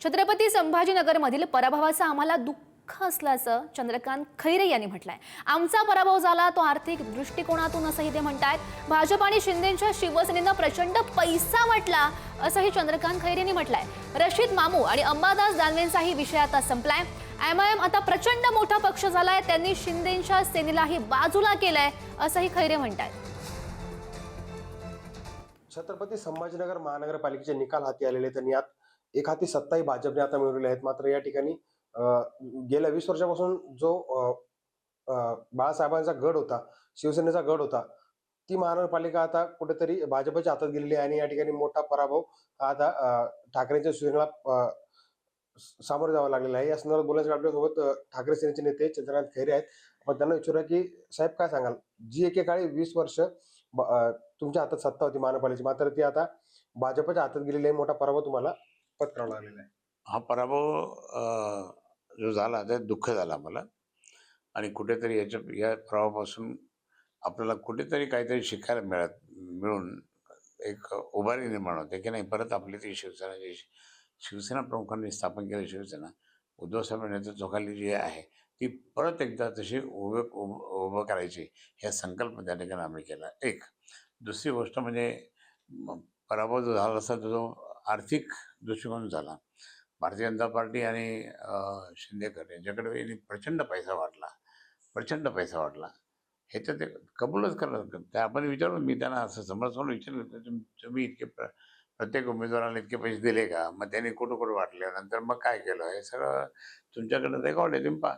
छत्रपती संभाजीनगरमधील पराभवाचं आम्हाला दुःख असल्याचं चंद्रकांत खैरे यांनी म्हटलंय। आमचा पराभव झाला तो आर्थिक दृष्टिकोनातून असंही ते म्हणतायत। भाजप आणि शिंदेच्या शिवसेनेनं प्रचंड पैसा वाटला असंही चंद्रकांत खैरे यांनी म्हटलंय। रशीद मामू आणि अंबादास दानवेंचाही विषय आता संपलाय। एमआयएम आता प्रचंड मोठा पक्ष झालाय, त्यांनी शिंदेच्या सेनेलाही बाजूला केलंय असंही खैरे म्हणतायत। छत्रपती संभाजीनगर महानगरपालिकेचे निकाल हाती आलेले, त्यांनी यात एक हाती सत्ताही भाजपने आता मिळवलेल्या आहेत। मात्र या ठिकाणी गेल्या 20 वर्षापासून जो बाळासाहेबांचा गड होता, शिवसेनेचा गड होता, ती महानगरपालिका आता कुठेतरी भाजपच्या हातात गेलेली आहे आणि या ठिकाणी मोठा पराभव आता ठाकरेंच्या शिवसेनेला सामोरे जावं लागलेलं आहे। या संदर्भात बोलण्यासाठी आपल्यासोबत ठाकरे सेनेचे नेते चंद्रकांत खैरे आहेत। आपण त्यांना विचारूया की साहेब काय सांगाल, जी एकेकाळी 20 वर्ष तुमच्या हातात सत्ता होती महानगरपालिकेची, मात्र ती आता भाजपच्या हातात गेलेली आहे, मोठा पराभव तुम्हाला पत्करावा लागलेला आहे। हा पराभव जो झाला ते दुःख झाला मला, आणि कुठेतरी या पराभवापासून आपल्याला कुठेतरी काहीतरी शिकायला मिळून एक उभारी निर्माण होते की नाही, परत आपली ती शिवसेना प्रमुखांनी स्थापन केलेली शिवसेना उद्धव साहेब नेतृत्वाखाली जी आहे ती परत एकदा तशी उभं करायची, ह्या संकल्प त्या ठिकाणी आम्ही केला। एक दुसरी गोष्ट म्हणजे पराभव जो झाला असा जो आर्थिक दृष्टिकोन झाला। भारतीय जनता पार्टी आणि शिंदेकर यांच्याकडे प्रचंड पैसा वाटला, ह्याच्यात ते कबूलच करत त्या आपण विचारून, मी त्यांना असं समोर विचारलं, तुम्ही इतके प्रत्येक उमेदवाराला इतके पैसे दिले का, मग त्यांनी कुठं वाटले, नंतर मग काय केलं, हे सगळं तुमच्याकडे रेकॉर्ड आहे, तुम्ही पहा।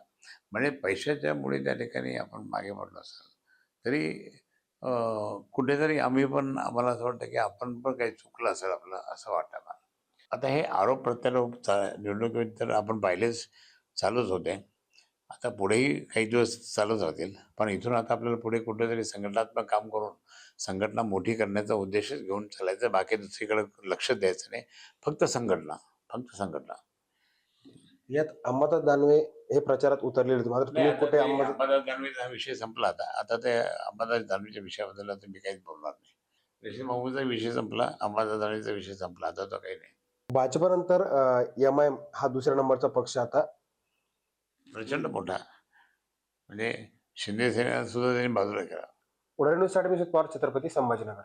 म्हणजे पैशाच्या मुळे त्या ठिकाणी आपण मागे पडलो असाल तरी कुठेतरी आम्हाला असं वाटतं की आपण पण काही चुकलं असेल आपलं, असं वाटतं मला। आता हे आरोप प्रत्यारोप निवडणुकीत तर आपण पाहिलेच चालूच होते, आता पुढेही काही दिवस चालूच राहतील, पण इथून आता आपल्याला पुढे कुठेतरी संघटनात्मक काम करून संघटना मोठी करण्याचा उद्देशच घेऊन चालायचं, बाकी दुसरीकडे लक्ष द्यायचं नाही, फक्त संघटना। यात अंबादास दानवे हे प्रचारात उतरलेले होते, मात्र तुम्ही कुठे अंबादास दानवेचा विषय संपला, आता ते अंबादास दानवेच्या विषयाबद्दल आता मी काहीच बोलणार नाही। रशीद मामूचा विषय संपला, अंबादास दानवेचा विषय संपला, आता तो काही नाही। भाजपनंतर एमआयएम हा दुसऱ्या नंबरचा पक्ष आता प्रचंड मोठा, म्हणजे शिंदे सेनेला सुद्धा त्यांनी बाजूला केला। उडाणी न्यूजसाठी मी पवार, छत्रपती संभाजीनगर।